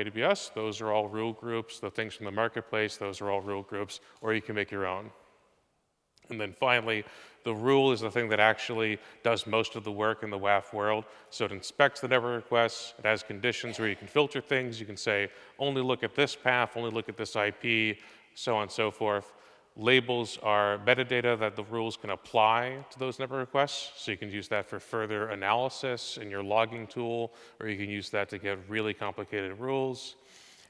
AWS, those are all rule groups. The things from the marketplace, those are all rule groups, or you can make your own. And then finally, the rule is the thing that actually does most of the work in the WAF world. So it inspects the network requests. It has conditions where you can filter things. You can say, only look at this path, only look at this IP, so on and so forth. Labels are metadata that the rules can apply to those network requests. So you can use that for further analysis in your logging tool, or you can use that to get really complicated rules.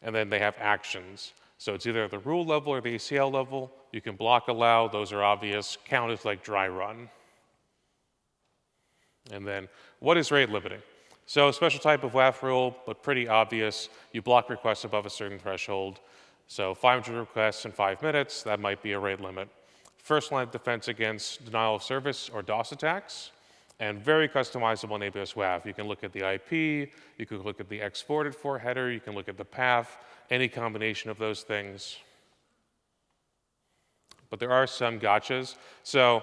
And then they have actions. So it's either at the rule level or the ACL level. You can block, allow, those are obvious. Count is like dry run. And then what is rate limiting? So a special type of WAF rule, but pretty obvious. You block requests above a certain threshold. So 500 requests in 5 minutes, that might be a rate limit. First line of defense against denial of service or DOS attacks, and very customizable in AWS WAF. You can look at the IP, you can look at the exported for header, you can look at the path, any combination of those things. But there are some gotchas. So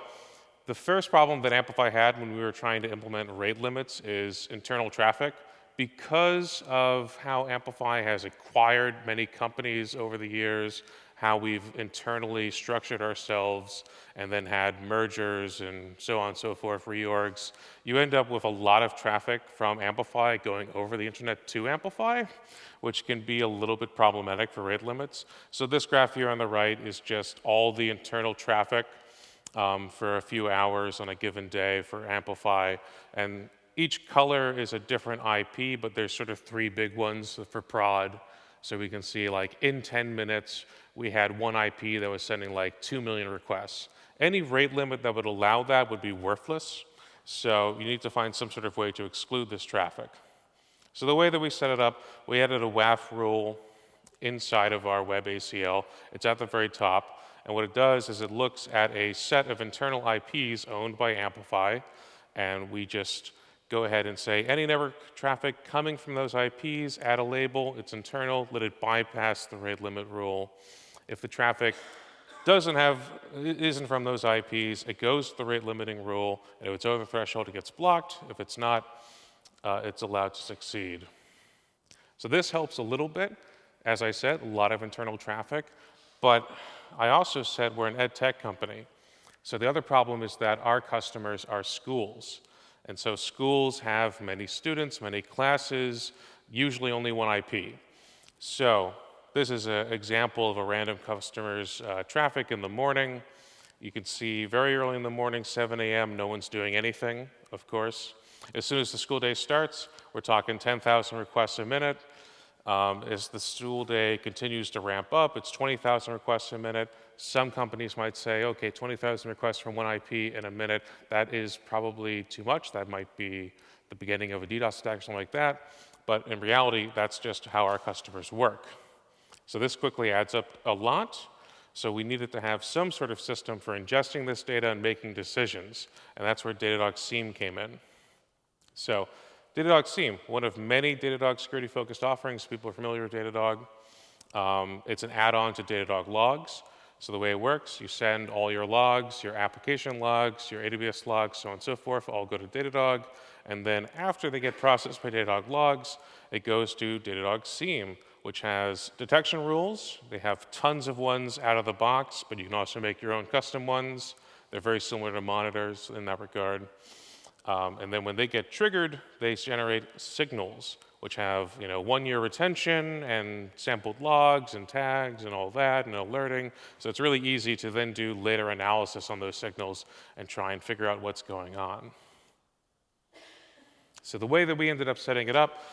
the first problem that Amplify had when we were trying to implement rate limits is internal traffic. Because of how Amplify has acquired many companies over the years, how we've internally structured ourselves, and then had mergers and so on and so forth, reorgs, you end up with a lot of traffic from Amplify going over the internet to Amplify, which can be a little bit problematic for rate limits. So this graph here on the right is just all the internal traffic for a few hours on a given day for Amplify. And each color is a different IP, but there's sort of 3 big ones for prod. So we can see like in 10 minutes, we had one IP that was sending like 2 million requests. Any rate limit that would allow that would be worthless. So you need to find some sort of way to exclude this traffic. So the way that we set it up, we added a WAF rule inside of our web ACL. It's at the very top. And what it does is it looks at a set of internal IPs owned by Amplify, and we just go ahead and say any network traffic coming from those IPs, add a label, it's internal, let it bypass the rate limit rule. If the traffic isn't from those IPs, it goes to the rate limiting rule, and if it's over the threshold, it gets blocked. If it's not, it's allowed to succeed. So this helps a little bit. As I said, a lot of internal traffic, but I also said we're an ed tech company. So the other problem is that our customers are schools. And so schools have many students, many classes, usually only one IP. So this is an example of a random customer's traffic in the morning. You can see very early in the morning, 7 a.m., no one's doing anything, of course. As soon as the school day starts, we're talking 10,000 requests a minute. As the school day continues to ramp up, it's 20,000 requests a minute. Some companies might say, okay, 20,000 requests from one IP in a minute, that is probably too much. That might be the beginning of a DDoS attack or something like that. But in reality, that's just how our customers work. So this quickly adds up a lot. So we needed to have some sort of system for ingesting this data and making decisions. And that's where Datadog SIEM came in. So Datadog SIEM, one of many Datadog security-focused offerings. People are familiar with Datadog. It's an add-on to Datadog logs. So the way it works, you send all your logs, your application logs, your AWS logs, so on and so forth, all go to Datadog. And then after they get processed by Datadog logs, it goes to Datadog SIEM, which has detection rules. They have tons of ones out of the box, but you can also make your own custom ones. They're very similar to monitors in that regard. And then when they get triggered, they generate signals, which have 1-year retention and sampled logs and tags and all that and alerting. So it's really easy to then do later analysis on those signals and try and figure out what's going on. So the way that we ended up setting it up,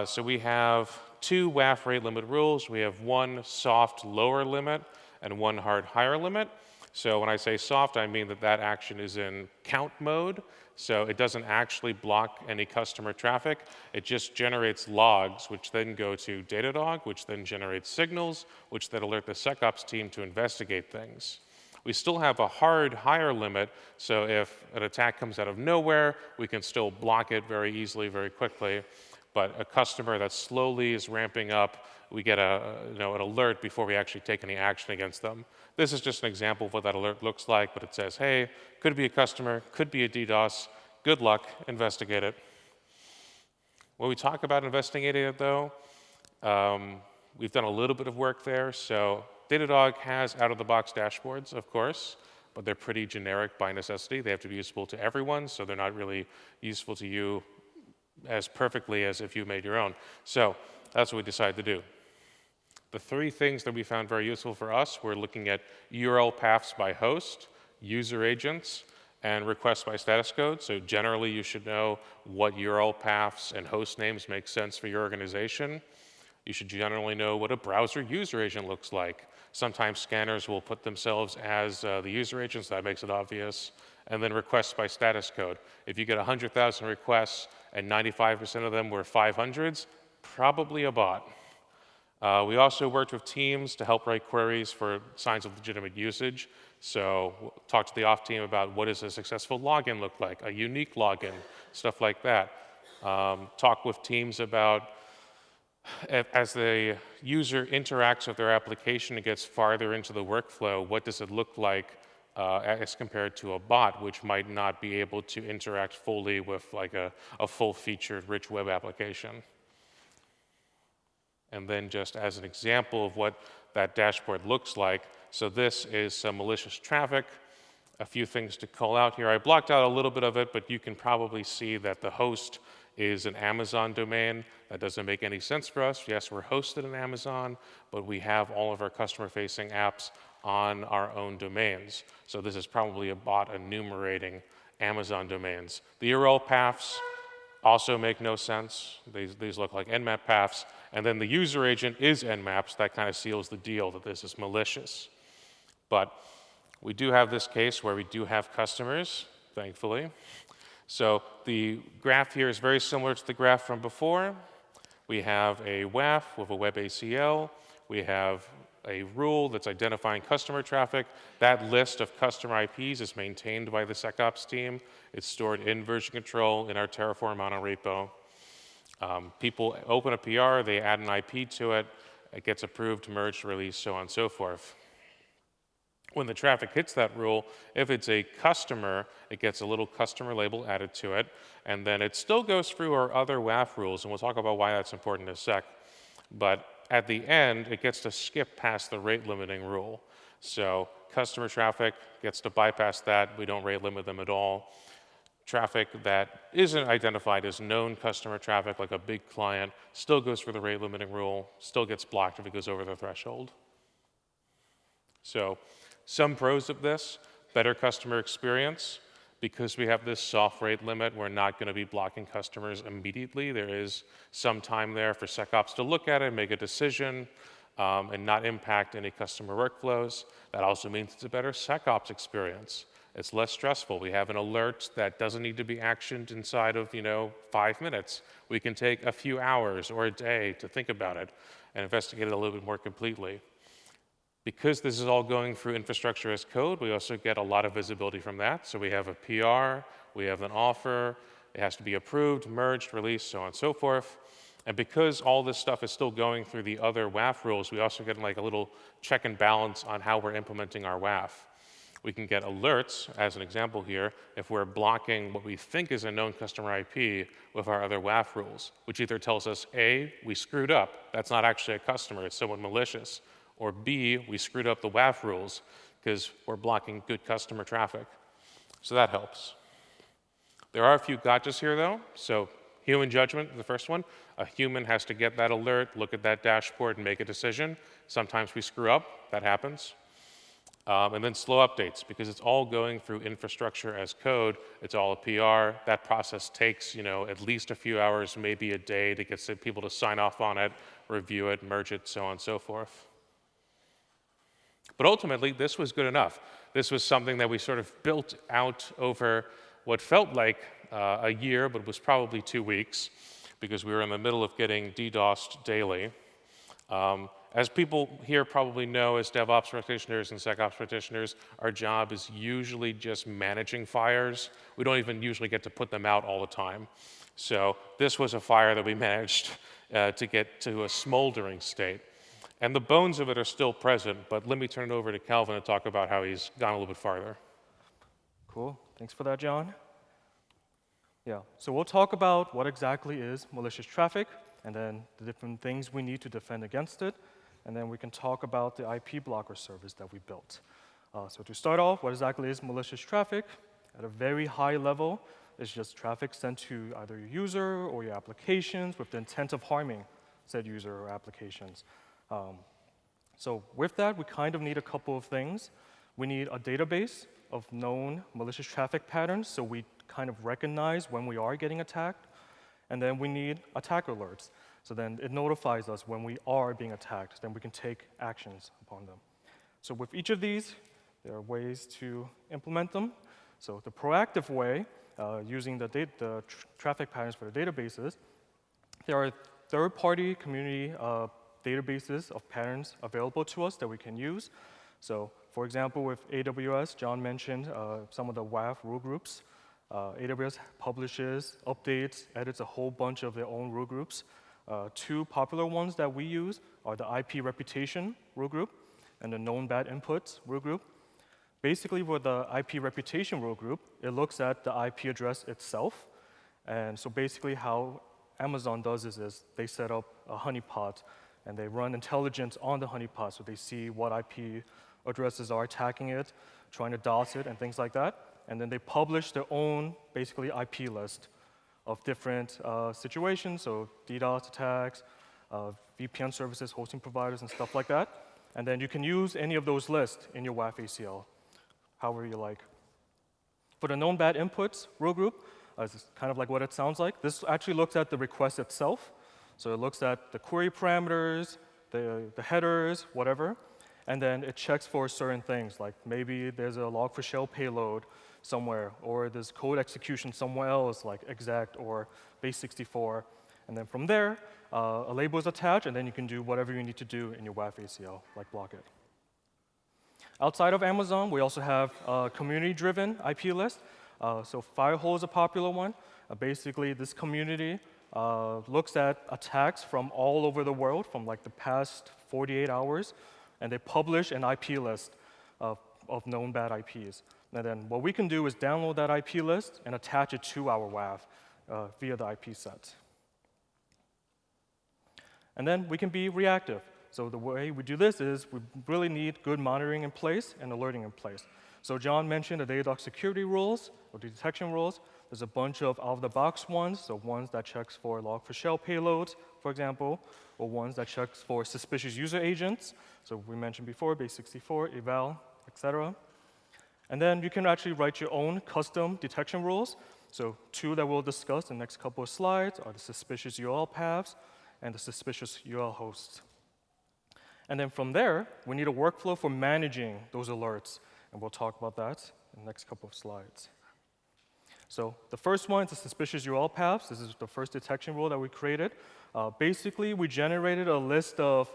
so we have 2 WAF rate limit rules. We have one soft lower limit and one hard higher limit. So when I say soft, I mean that action is in count mode. So it doesn't actually block any customer traffic. It just generates logs, which then go to Datadog, which then generates signals, which then alert the SecOps team to investigate things. We still have a hard higher limit, so if an attack comes out of nowhere, we can still block it very easily, very quickly. But a customer that slowly is ramping up, we get an alert before we actually take any action against them. This is just an example of what that alert looks like, but it says, hey, could be a customer, could be a DDoS, good luck, investigate it. When we talk about investigating it, though, We've done a little bit of work there. So Datadog has out-of-the-box dashboards, of course, but they're pretty generic by necessity. They have to be useful to everyone, so they're not really useful to you as perfectly as if you made your own. So that's what we decided to do. The three things that we found very useful for us were looking at URL paths by host, user agents, and requests by status code. So generally, you should know what URL paths and host names make sense for your organization. You should generally know what a browser user agent looks like. Sometimes scanners will put themselves as the user agents. That makes it obvious. And then requests by status code. If you get 100,000 requests and 95% of them were 500s, probably a bot. We also worked with teams to help write queries for signs of legitimate usage. So we'll talk to the off team about what does a successful login look like, a unique login, stuff like that. Talk with teams about as the user interacts with their application and gets farther into the workflow, what does it look like as compared to a bot, which might not be able to interact fully with like a full-featured, rich web application. And then just as an example of what that dashboard looks like, so this is some malicious traffic. A few things to call out here. I blocked out a little bit of it, but you can probably see that the host is an Amazon domain. That doesn't make any sense for us. Yes, we're hosted in Amazon, but we have all of our customer-facing apps on our own domains. So this is probably a bot enumerating Amazon domains. The URL paths also make no sense. These look like Nmap paths. And then the user agent is Nmaps. That kind of seals the deal that this is malicious. But we do have this case where we do have customers, thankfully. So the graph here is very similar to the graph from before. We have a WAF with a web ACL. We have a rule that's identifying customer traffic. That list of customer IPs is maintained by the SecOps team. It's stored in version control in our Terraform monorepo. People open a PR, they add an IP to it, it gets approved, merged, released, so on and so forth. When the traffic hits that rule, if it's a customer, it gets a little customer label added to it, and then it still goes through our other WAF rules, and we'll talk about why that's important in a sec. But at the end, it gets to skip past the rate limiting rule. So customer traffic gets to bypass that. We don't rate limit them at all. Traffic that isn't identified as known customer traffic, like a big client, still goes through the rate limiting rule, still gets blocked if it goes over the threshold. So some pros of this: better customer experience. Because we have this soft rate limit, we're not going to be blocking customers immediately. There is some time there for SecOps to look at it, make a decision, and not impact any customer workflows. That also means it's a better SecOps experience. It's less stressful. We have an alert that doesn't need to be actioned inside of 5 minutes. We can take a few hours or a day to think about it and investigate it a little bit more completely. Because this is all going through infrastructure as code, we also get a lot of visibility from that. So we have a PR, we have an offer, it has to be approved, merged, released, so on and so forth. And because all this stuff is still going through the other WAF rules, we also get like a little check and balance on how we're implementing our WAF. We can get alerts, as an example here, if we're blocking what we think is a known customer IP with our other WAF rules, which either tells us, A, we screwed up, that's not actually a customer, it's someone malicious, or B, we screwed up the WAF rules because we're blocking good customer traffic. So that helps. There are a few gotchas here, though. So human judgment, the first one. A human has to get that alert, look at that dashboard, and make a decision. Sometimes we screw up. That happens. And then slow updates, because it's all going through infrastructure as code. It's all a PR. That process takes, at least a few hours, maybe a day, to get people to sign off on it, review it, merge it, so on and so forth. But ultimately, this was good enough. This was something that we sort of built out over what felt like a year, but was probably 2 weeks, because we were in the middle of getting DDoSed daily. As people here probably know, as DevOps practitioners and SecOps practitioners, our job is usually just managing fires. We don't even usually get to put them out all the time. So this was a fire that we managed to get to a smoldering state. And the bones of it are still present, but let me turn it over to Calvin to talk about how he's gone a little bit farther. Cool. Thanks for that, John. Yeah, so we'll talk about what exactly is malicious traffic, and then the different things we need to defend against it, and then we can talk about the IP blocker service that we built. So to start off, what exactly is malicious traffic? At a very high level, it's just traffic sent to either your user or your applications with the intent of harming said user or applications. So with that, we kind of need a couple of things. We need a database of known malicious traffic patterns, so we kind of recognize when we are getting attacked. And then we need attack alerts. So then it notifies us when we are being attacked. Then we can take actions upon them. So with each of these, there are ways to implement them. So the proactive way, using the traffic patterns for the databases, there are third-party community databases of patterns available to us that we can use. So for example, with AWS, John mentioned some of the WAF rule groups. AWS publishes, updates, edits a whole bunch of their own rule groups. Two popular ones that we use are the IP reputation rule group and the known bad inputs rule group. Basically, with the IP reputation rule group, it looks at the IP address itself. And so basically how Amazon does this is they set up a honeypot and they run intelligence on the honeypot so they see what IP addresses are attacking it, trying to DOS it, and things like that. And then they publish their own, basically, IP list of different situations, so DDoS attacks, VPN services, hosting providers, and stuff like that. And then you can use any of those lists in your WAF ACL, however you like. For the known bad inputs rule group, it's kind of like what it sounds like. This actually looks at the request itself. So it looks at the query parameters, the headers, whatever. And then it checks for certain things, like maybe there's a log4shell payload somewhere, or there's code execution somewhere else, like exec or base64. And then from there, a label is attached, and then you can do whatever you need to do in your WAF ACL, like block it. Outside of Amazon, we also have a community-driven IP list. So Firehole is a popular one. Basically, this community looks at attacks from all over the world, from like the past 48 hours, and they publish an IP list of known bad IPs. And then what we can do is download that IP list and attach it to our WAF via the IP set. And then we can be reactive. So the way we do this is we really need good monitoring in place and alerting in place. So John mentioned the Datadog security rules or the detection rules. There's a bunch of out-of-the-box ones, so ones that checks for log4shell payloads, for example, or ones that checks for suspicious user agents. So we mentioned before, base64, eval, etc. And then you can actually write your own custom detection rules. So two that we'll discuss in the next couple of slides are the suspicious URL paths and the suspicious URL hosts. And then from there, we need a workflow for managing those alerts. And we'll talk about that in the next couple of slides. So the first one is the suspicious URL paths. This is the first detection rule that we created. Basically, we generated a list of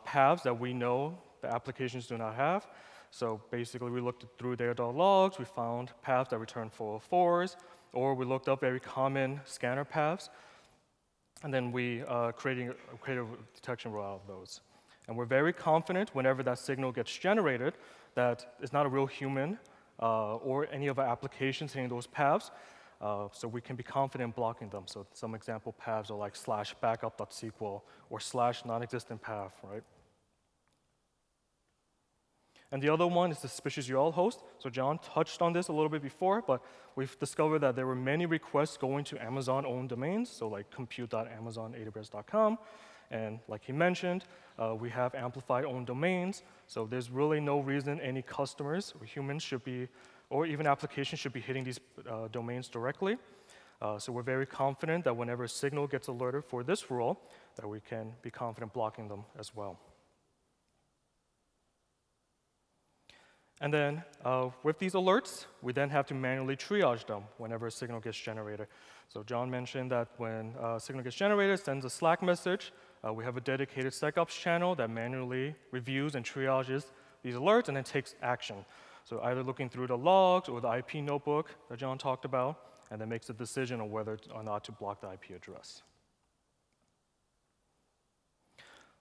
paths that we know the applications do not have. So basically, we looked through Datadog logs. We found paths that return 404s, or we looked up very common scanner paths. And then we created a detection rule out of those. And we're very confident whenever that signal gets generated that it's not a real human or any of our applications hitting those paths. So we can be confident blocking them. So some example paths are like /backup.sql or /non-existent path, right? And the other one is the suspicious URL host. So John touched on this a little bit before, but we've discovered that there were many requests going to Amazon-owned domains, so like compute.amazonaws.com. And like he mentioned, we have Amplify-owned domains, so there's really no reason any customers or humans should be, or even applications should be hitting these domains directly. So we're very confident that whenever a signal gets alerted for this rule, that we can be confident blocking them as well. And then with these alerts, we then have to manually triage them whenever a signal gets generated. So John mentioned that when a signal gets generated, it sends a Slack message. We have a dedicated SecOps channel that manually reviews and triages these alerts and then takes action. So either looking through the logs or the IP notebook that John talked about, and then makes a decision on whether or not to block the IP address.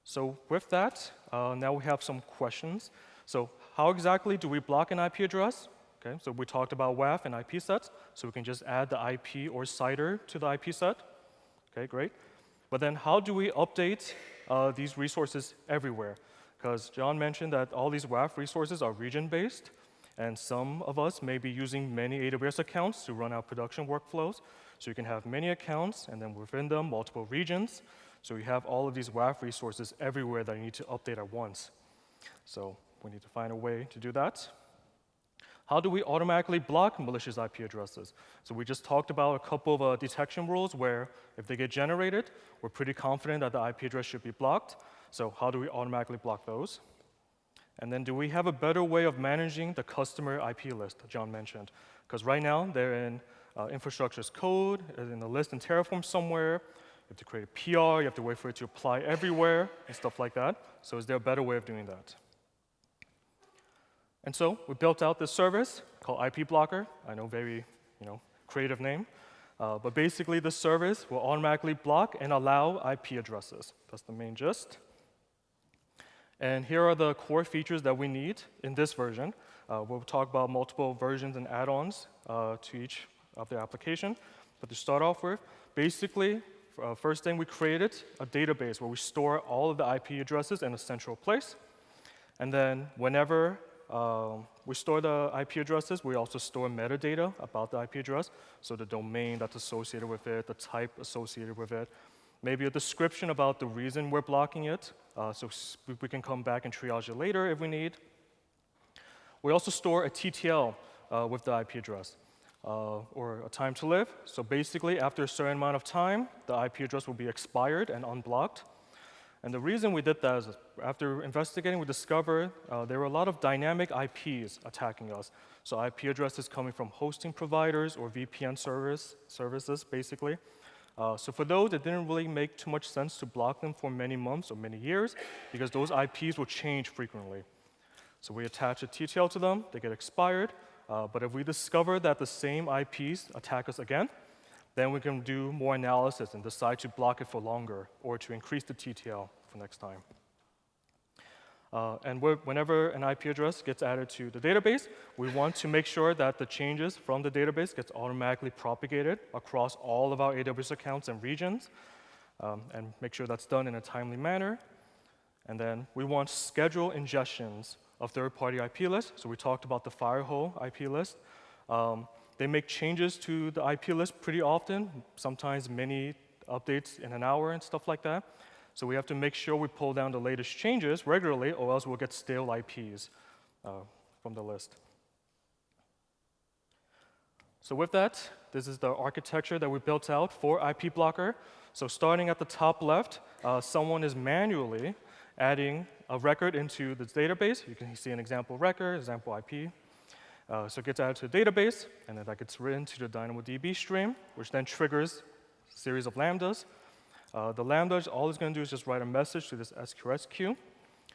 So with that, now we have some questions. So how exactly do we block an IP address? Okay, so we talked about WAF and IP sets, so we can just add the IP or CIDR to the IP set. Okay, great. But then how do we update these resources everywhere? Because John mentioned that all these WAF resources are region-based, and some of us may be using many AWS accounts to run our production workflows. So you can have many accounts, and then within them, multiple regions. So you have all of these WAF resources everywhere that you need to update at once. So we need to find a way to do that. How do we automatically block malicious IP addresses? So we just talked about a couple of detection rules where if they get generated, we're pretty confident that the IP address should be blocked. So how do we automatically block those? And then do we have a better way of managing the customer IP list that John mentioned? Because right now, they're in infrastructure as code, in the list in Terraform somewhere. You have to create a PR, you have to wait for it to apply everywhere, and stuff like that. So is there a better way of doing that? And so we built out this service called IP Blocker. I know, very creative name. But basically, this service will automatically block and allow IP addresses. That's the main gist. And here are the core features that we need in this version. We'll talk about multiple versions and add-ons to each of the application. But to start off with, basically, first thing we created a database where we store all of the IP addresses in a central place. And then whenever we store the IP addresses, we also store metadata about the IP address, so the domain that's associated with it, the type associated with it, maybe a description about the reason we're blocking it, so we can come back and triage it later if we need. We also store a TTL with the IP address, or a time to live. So basically, after a certain amount of time, the IP address will be expired and unblocked. And the reason we did that is after investigating, we discovered there were a lot of dynamic IPs attacking us. So IP addresses coming from hosting providers or VPN services, basically. So for those, it didn't really make too much sense to block them for many months or many years because those IPs will change frequently. So we attach a TTL to them, they get expired. But if we discover that the same IPs attack us again, then we can do more analysis and decide to block it for longer or to increase the TTL for next time. And whenever an IP address gets added to the database, we want to make sure that the changes from the database gets automatically propagated across all of our AWS accounts and regions, and make sure that's done in a timely manner. And then we want scheduled ingestions of third-party IP lists. So we talked about the Firehole IP list. They make changes to the IP list pretty often, sometimes many updates in an hour and stuff like that. So we have to make sure we pull down the latest changes regularly, or else we'll get stale IPs from the list. So with that, this is the architecture that we built out for IP Blocker. So starting at the top left, someone is manually adding a record into the database. You can see an example record, example IP. So it gets added to the database, and then that gets written to the DynamoDB stream, which then triggers a series of lambdas. The lambda, all it's going to do is just write a message to this SQS queue,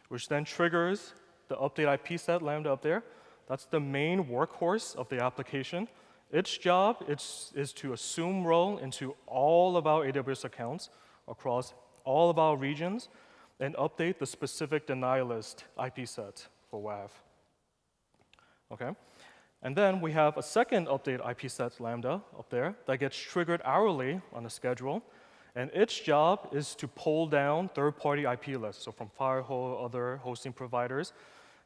which then triggers the update IP set lambda up there. That's the main workhorse of the application. Its job is to assume role into all of our AWS accounts across all of our regions and update the specific denial list IP set for WAF. Okay? And then we have a second update IP set lambda up there that gets triggered hourly on the schedule. And its job is to pull down third-party IP lists. So from Firehole, other hosting providers,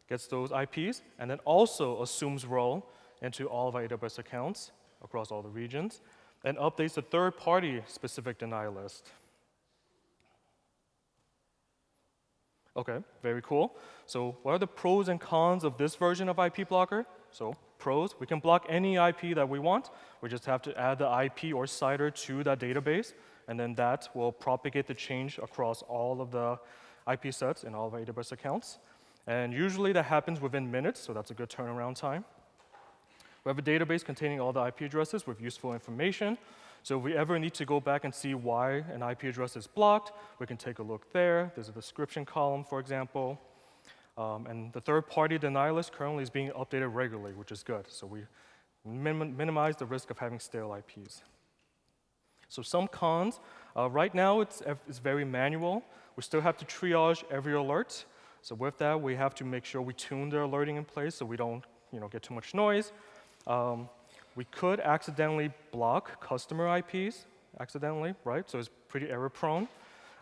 gets those IPs, and then also assumes role into all of our AWS accounts across all the regions, and updates the third-party specific denial list. Okay, very cool. So what are the pros and cons of this version of IP Blocker? So pros, we can block any IP that we want. We just have to add the IP or CIDR to that database, and then that will propagate the change across all of the IP sets in all of our AWS accounts. And usually that happens within minutes, so that's a good turnaround time. We have a database containing all the IP addresses with useful information. So if we ever need to go back and see why an IP address is blocked, we can take a look there. There's a description column, for example. And the third-party denial list currently is being updated regularly, which is good. So we minimize the risk of having stale IPs. So some cons. Right now, it's very manual. We still have to triage every alert. So with that, we have to make sure we tune the alerting in place so we don't get too much noise. We could accidentally block customer IPs, accidentally, right? So it's pretty error-prone.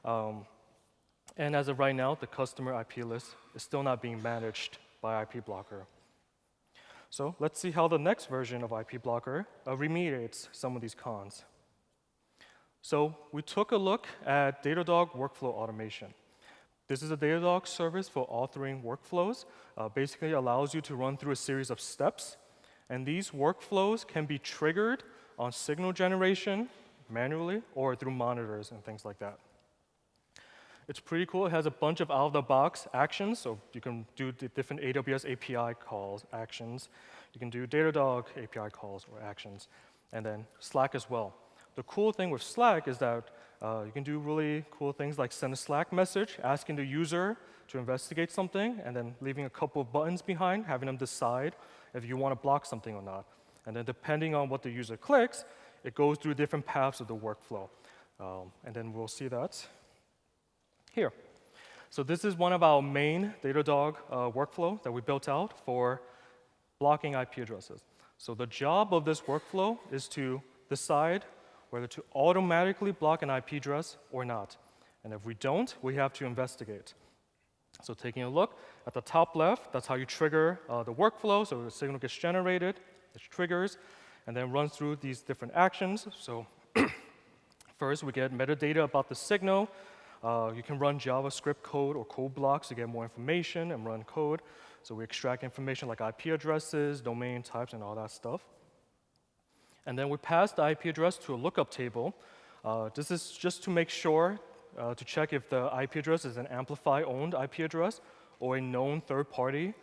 And as of right now, the customer IP list is still not being managed by IP Blocker. So let's see how the next version of IP Blocker remediates some of these cons. So we took a look at Datadog workflow automation. This is a Datadog service for authoring workflows. Basically allows you to run through a series of steps. And these workflows can be triggered on signal generation manually or through monitors and things like that. It's pretty cool. It has a bunch of out-of-the-box actions, so you can do the different AWS API calls, actions. You can do Datadog API calls or actions, and then Slack as well. The cool thing with Slack is that you can do really cool things like send a Slack message, asking the user to investigate something, and then leaving a couple of buttons behind, having them decide if you want to block something or not. And then depending on what the user clicks, it goes through different paths of the workflow. And then we'll see that here. So this is one of our main Datadog workflow that we built out for blocking IP addresses. So the job of this workflow is to decide whether to automatically block an IP address or not. And if we don't, we have to investigate. So taking a look at the top left, that's how you trigger the workflow. So the signal gets generated, it triggers, and then runs through these different actions. So first, we get metadata about the signal. You can run JavaScript code or code blocks to get more information and run code. So we extract information like IP addresses, domain types, and all that stuff. And then we pass the IP address to a lookup table. This is just to make sure to check if the IP address is an Amplify-owned IP address or a known third-party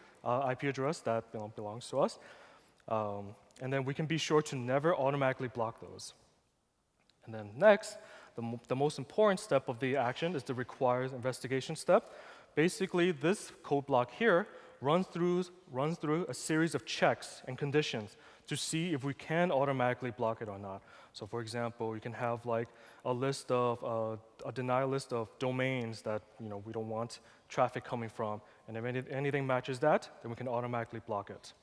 IP address that belongs to us. And then we can be sure to never automatically block those. And then next, the most important step of the action is the requires investigation step. Basically, this code block here runs through a series of checks and conditions to see if we can automatically block it or not. So for example, you can have like a list of, a denial list of domains that we don't want traffic coming from. And if anything matches that, then we can automatically block it.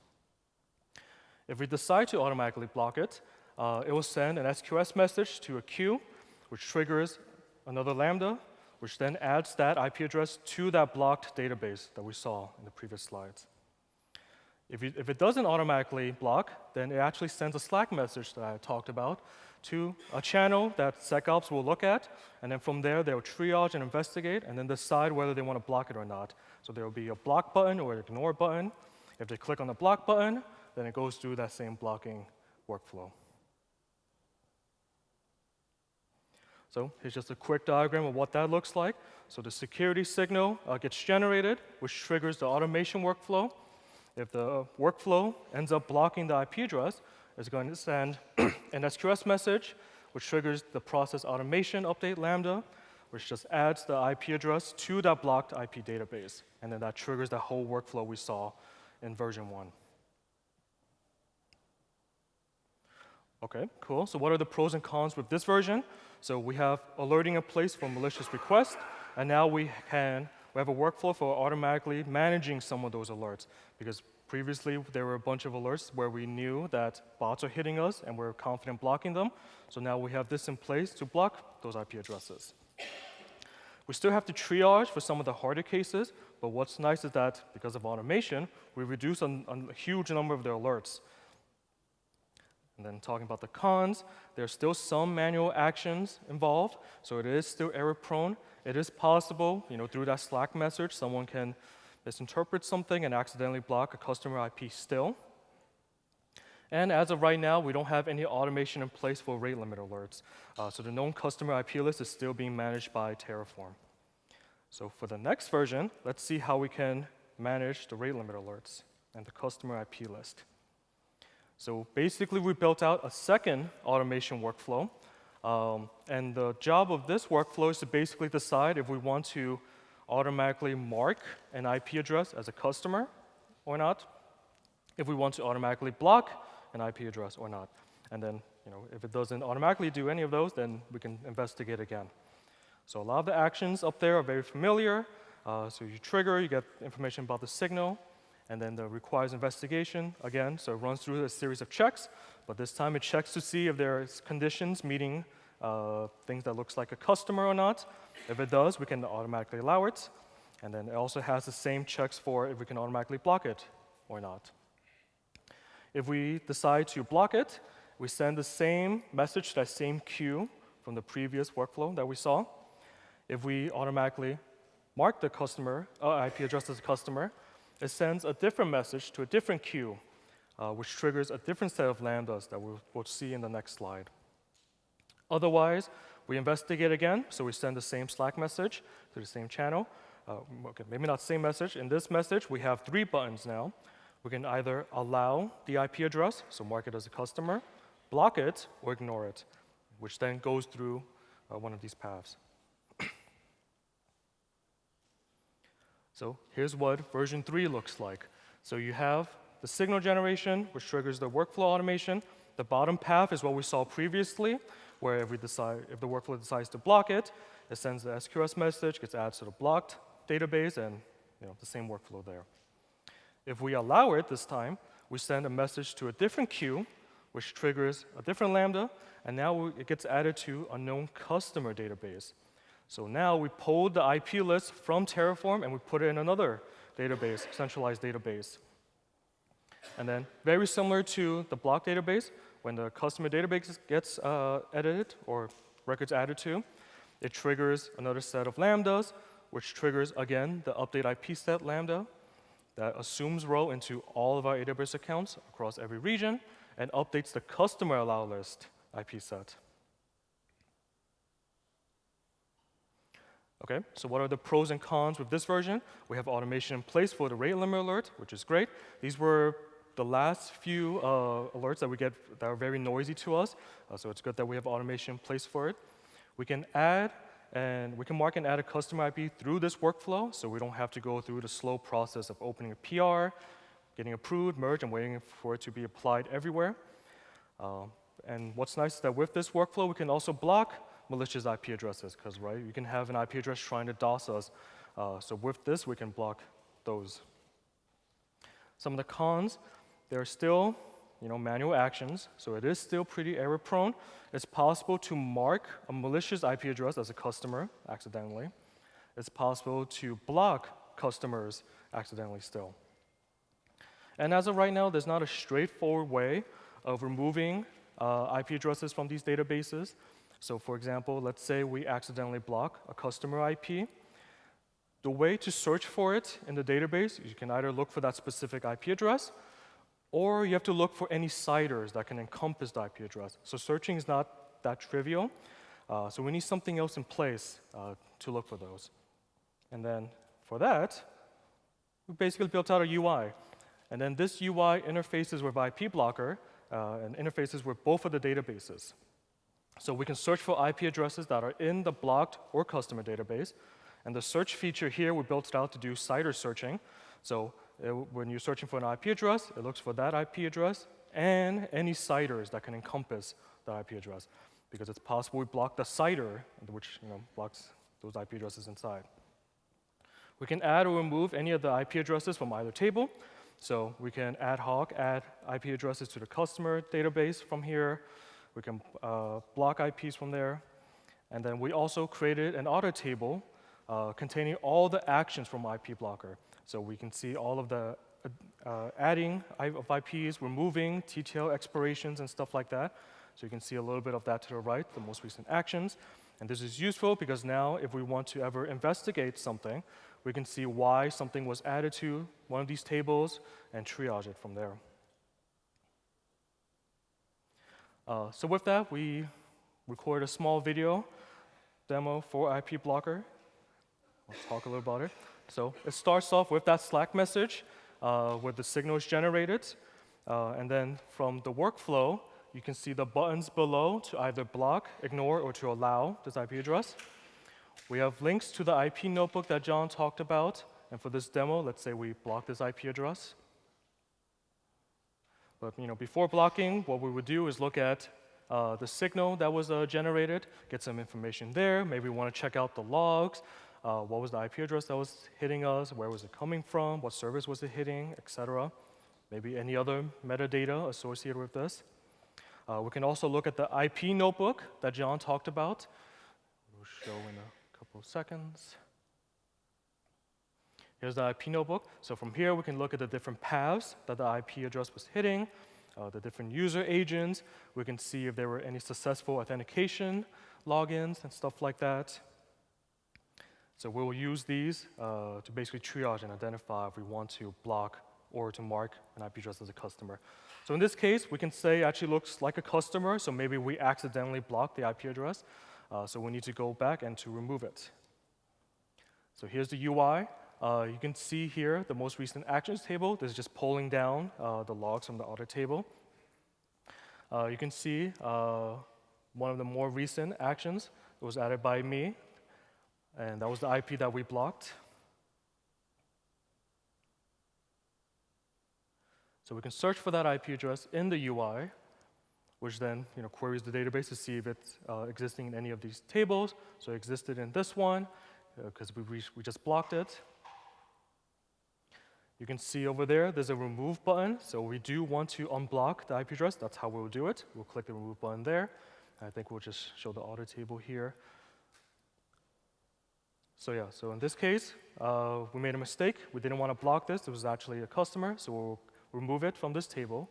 If we decide to automatically block it, it will send an SQS message to a queue, which triggers another Lambda, which then adds that IP address to that blocked database that we saw in the previous slides. If it doesn't automatically block, then it actually sends a Slack message that I talked about to a channel that SecOps will look at, and then from there, they'll triage and investigate, and then decide whether they want to block it or not. So there will be a block button or an ignore button. If they click on the block button, then it goes through that same blocking workflow. So here's just a quick diagram of what that looks like. So the security signal gets generated, which triggers the automation workflow. If the workflow ends up blocking the IP address, it's going to send an SQS message, which triggers the process automation update Lambda, which just adds the IP address to that blocked IP database. And then that triggers the whole workflow we saw in version 1. Okay, cool. So what are the pros and cons with this version? So we have alerting in place for malicious requests, and now we have a workflow for automatically managing some of those alerts, because previously there were a bunch of alerts where we knew that bots are hitting us and we're confident blocking them. So now we have this in place to block those IP addresses. We still have to triage for some of the harder cases, but what's nice is that because of automation, we reduce a huge number of the alerts. And then talking about the cons, there's still some manual actions involved, so it is still error-prone. It is possible, through that Slack message, someone can misinterpret something and accidentally block a customer IP still. And as of right now, we don't have any automation in place for rate limit alerts. So the known customer IP list is still being managed by Terraform. So for the next version, let's see how we can manage the rate limit alerts and the customer IP list. So basically, we built out a second automation workflow. And the job of this workflow is to basically decide if we want to automatically mark an IP address as a customer or not, if we want to automatically block an IP address or not. And then, if it doesn't automatically do any of those, then we can investigate again. So a lot of the actions up there are very familiar. So you trigger, you get information about the signal, and then the requires investigation, again, so it runs through a series of checks, but this time it checks to see if there's conditions meeting things that looks like a customer or not. If it does, we can automatically allow it. And then it also has the same checks for if we can automatically block it or not. If we decide to block it, we send the same message to that same queue from the previous workflow that we saw. If we automatically mark the customer, IP address as a customer, it sends a different message to a different queue, which triggers a different set of lambdas that we'll see in the next slide. Otherwise, we investigate again, so we send the same Slack message to the same channel. Okay, maybe not same message. In this message, we have 3 buttons now. We can either allow the IP address, so mark it as a customer, block it, or ignore it, which then goes through one of these paths. So here's what version 3 looks like. So you have the signal generation, which triggers the workflow automation. The bottom path is what we saw previously, where if the workflow decides to block it, it sends the SQS message, gets added to the blocked database, and the same workflow there. If we allow it this time, we send a message to a different queue, which triggers a different lambda, and now it gets added to a known customer database. So now we pulled the IP list from Terraform and we put it in another database, centralized database. And then very similar to the block database, when the customer database gets edited or records added to, it triggers another set of lambdas, which triggers, again, the update IP set lambda that assumes row into all of our AWS accounts across every region and updates the customer allow list IP set. Okay, so what are the pros and cons with this version? We have automation in place for the rate limit alert, which is great. These were the last few alerts that we get that are very noisy to us, so it's good that we have automation in place for it. We can mark and add a customer IP through this workflow, so we don't have to go through the slow process of opening a PR, getting approved, merged, and waiting for it to be applied everywhere. And what's nice is that with this workflow, we can also block malicious IP addresses, because you can have an IP address trying to DOS us. So with this, we can block those. Some of the cons, there are still manual actions, so it is still pretty error prone. It's possible to mark a malicious IP address as a customer accidentally. It's possible to block customers accidentally still. And as of right now, there's not a straightforward way of removing IP addresses from these databases. So for example, let's say we accidentally block a customer IP. The way to search for it in the database, you can either look for that specific IP address, or you have to look for any CIDRs that can encompass the IP address. So searching is not that trivial. So we need something else in place to look for those. And then for that, we basically built out a UI. And then this UI interfaces with IP blocker and interfaces with both of the databases. So we can search for IP addresses that are in the blocked or customer database. And the search feature here, we built it out to do CIDR searching. So when you're searching for an IP address, it looks for that IP address and any CIDRs that can encompass the IP address, because it's possible we block the CIDR, which blocks those IP addresses inside. We can add or remove any of the IP addresses from either table. So we can ad hoc add IP addresses to the customer database from here. We can block IPs from there. And then we also created an auto table containing all the actions from IP blocker. So we can see all of the adding of IPs, removing, TTL expirations, and stuff like that. So you can see a little bit of that to the right, the most recent actions. And this is useful because now if we want to ever investigate something, we can see why something was added to one of these tables and triage it from there. So with that, we recorded a small video demo for IP blocker. I'll talk a little about it. So it starts off with that Slack message where the signal is generated. And then from the workflow, you can see the buttons below to either block, ignore, or to allow this IP address. We have links to the IP notebook that John talked about. And for this demo, let's say we block this IP address. But before blocking, what we would do is look at the signal that was generated, get some information there. Maybe we want to check out the logs. What was the IP address that was hitting us? Where was it coming from? What service was it hitting, et cetera. Maybe any other metadata associated with this. We can also look at the IP notebook that John talked about. We'll show in a couple of seconds. Here's the IP notebook. So from here, we can look at the different paths that the IP address was hitting, the different user agents. We can see if there were any successful authentication logins and stuff like that. So we'll use these to basically triage and identify if we want to block or to mark an IP address as a customer. So in this case, we can say it actually looks like a customer, so maybe we accidentally blocked the IP address. So we need to go back and to remove it. So here's the UI. You can see here the most recent actions table. This is just pulling down the logs from the audit table. You can see one of the more recent actions was added by me, and that was the IP that we blocked. So we can search for that IP address in the UI, which then queries the database to see if it's existing in any of these tables. So it existed in this one, because we just blocked it. You can see over there's a remove button. So we do want to unblock the IP address. That's how we'll do it. We'll click the remove button there. I think we'll just show the audit table here. So yeah, so in this case, we made a mistake. We didn't want to block this. It was actually a customer, so we'll remove it from this table.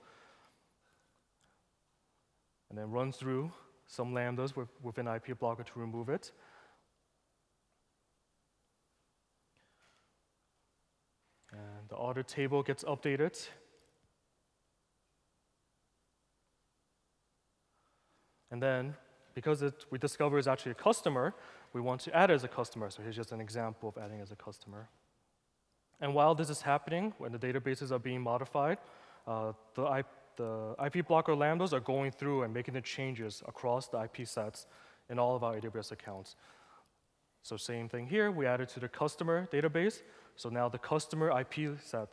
And then run through some lambdas within IP blocker to remove it. And the audit table gets updated. And then, because we discover it's actually a customer, we want to add it as a customer. So here's just an example of adding as a customer. And while this is happening, when the databases are being modified, the IP blocker lambdas are going through and making the changes across the IP sets in all of our AWS accounts. So same thing here, we added to the customer database. So now the customer IP set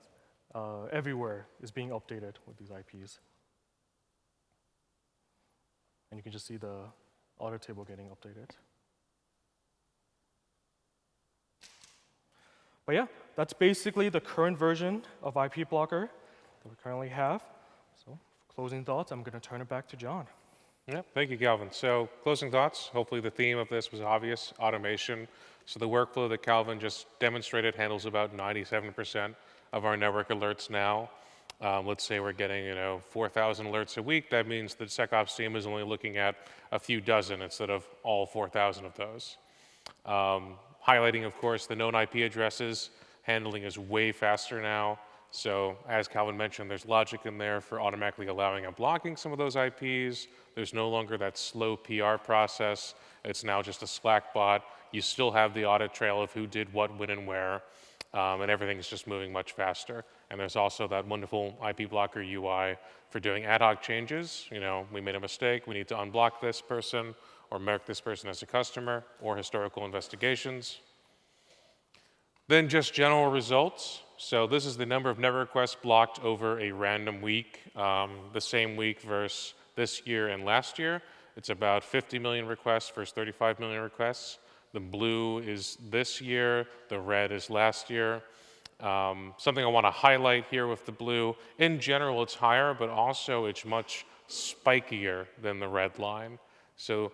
everywhere is being updated with these IPs. And you can just see the audit table getting updated. But yeah, that's basically the current version of IP blocker that we currently have. So for closing thoughts, I'm going to turn it back to John. Yeah, thank you, Calvin. So closing thoughts, hopefully the theme of this was obvious, automation. So the workflow that Calvin just demonstrated handles about 97% of our network alerts now. Let's say we're getting 4,000 alerts a week. That means the SecOps team is only looking at a few dozen instead of all 4,000 of those. Highlighting, of course, the known IP addresses. Handling is way faster now. So as Calvin mentioned, there's logic in there for automatically allowing and blocking some of those IPs. There's no longer that slow PR process. It's now just a Slack bot. You still have the audit trail of who did what, when, and where, and everything is just moving much faster. And there's also that wonderful IP blocker UI for doing ad hoc changes. We made a mistake. We need to unblock this person or mark this person as a customer, or historical investigations. Then just general results. So this is the number of network requests blocked over a random week, the same week versus this year and last year. It's about 50 million requests versus 35 million requests. The blue is this year, the red is last year. Something I want to highlight here with the blue, in general it's higher, but also it's much spikier than the red line. So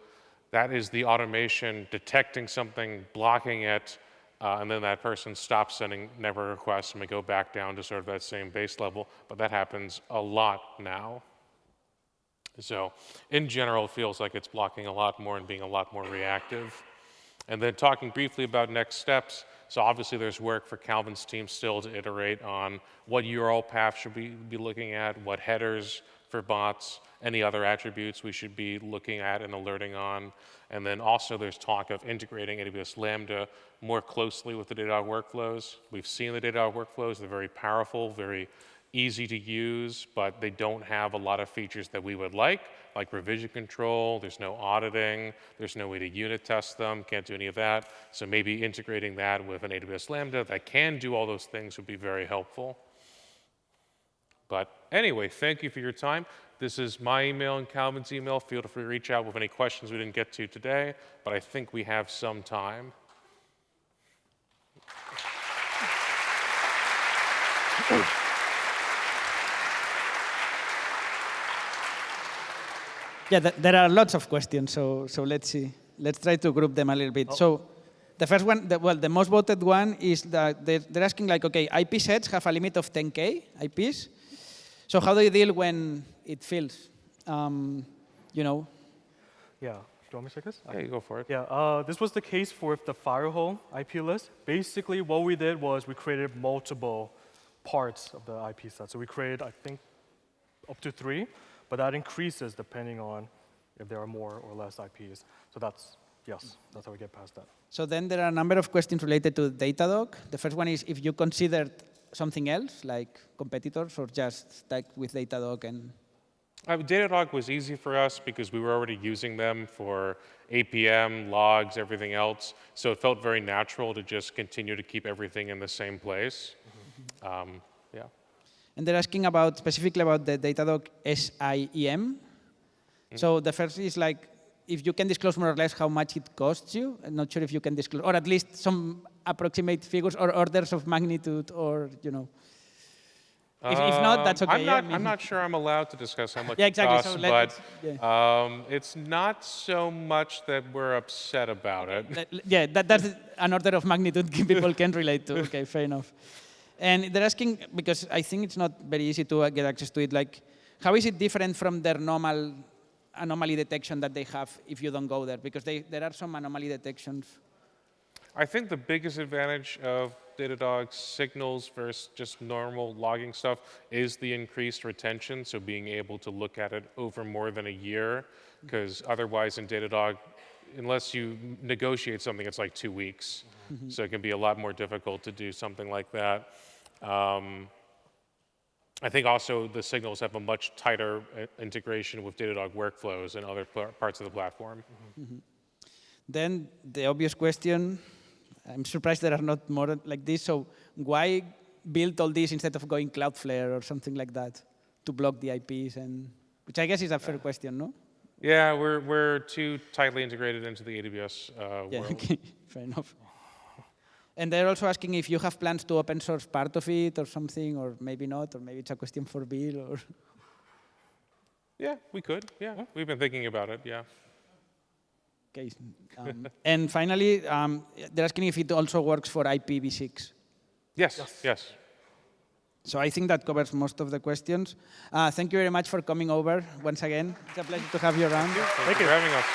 that is the automation detecting something, blocking it, and then that person stops sending network requests and we go back down to sort of that same base level, but that happens a lot now. So in general, it feels like it's blocking a lot more and being a lot more reactive. And then talking briefly about next steps, so obviously there's work for Calvin's team still to iterate on what URL path should we be looking at, what headers for bots, any other attributes we should be looking at and alerting on. And then also there's talk of integrating AWS Lambda more closely with the Datadog workflows. We've seen the Datadog workflows, they're very powerful, very easy to use, but they don't have a lot of features that we would like revision control, there's no auditing, there's no way to unit test them, can't do any of that. So maybe integrating that with an AWS Lambda that can do all those things would be very helpful. But anyway, thank you for your time. This is my email and Calvin's email. Feel free to reach out with any questions we didn't get to today, but I think we have some time. Yeah, there are lots of questions, so let's see. Let's try to group them a little bit. So the first one, the most voted one is that they're asking like, okay, IP sets have a limit of 10K IPs. So how do you deal when it fails? You know? Yeah. Do you want me to take this? Yeah, you go for it. Yeah, this was the case for the firewall IP list. Basically, what we did was we created multiple parts of the IP set. So we created, I think, up to 3, but that increases depending on if there are more or less IPs. So that's, yes, that's how we get past that. So then there are a number of questions related to Datadog. The first one is if you considered something else, like competitors, or just stuck with Datadog and... Datadog was easy for us because we were already using them for APM, logs, everything else. So it felt very natural to just continue to keep everything in the same place. Yeah. And they're asking about, specifically about the Datadog SIEM. So the first is like, if you can disclose more or less how much it costs you. I'm not sure if you can disclose, or at least some approximate figures or orders of magnitude, or, you know. If not, that's okay. I'm not sure I'm allowed to discuss how much exactly. it costs, but it's not so much that we're upset about it. Yeah, that's an order of magnitude people can relate to. Okay, fair enough. And they're asking, because I think it's not very easy to get access to it, like, how is it different from their normal anomaly detection that they have if you don't go there? Because there are some anomaly detections. I think the biggest advantage of Datadog's signals versus just normal logging stuff is the increased retention, so being able to look at it over more than a year, because otherwise in Datadog, unless you negotiate something, it's like 2 weeks. So it can be a lot more difficult to do something like that. I think also the signals have a much tighter integration with Datadog workflows and other parts of the platform. Then the obvious question, I'm surprised there are not more like this. So why build all this instead of going Cloudflare or something like that to block the IPs? And which I guess is a fair question, no? Yeah, we're too tightly integrated into the AWS world. Okay, fair enough. And they're also asking if you have plans to open source part of it or something, or maybe not, or maybe it's a question for Bill, or... Yeah, we could, yeah. We've been thinking about it, yeah. Okay. And finally, they're asking if it also works for IPv6. Yes. So I think that covers most of the questions. Thank you very much for coming over once again. It's a pleasure to have you around. Thank you for having us.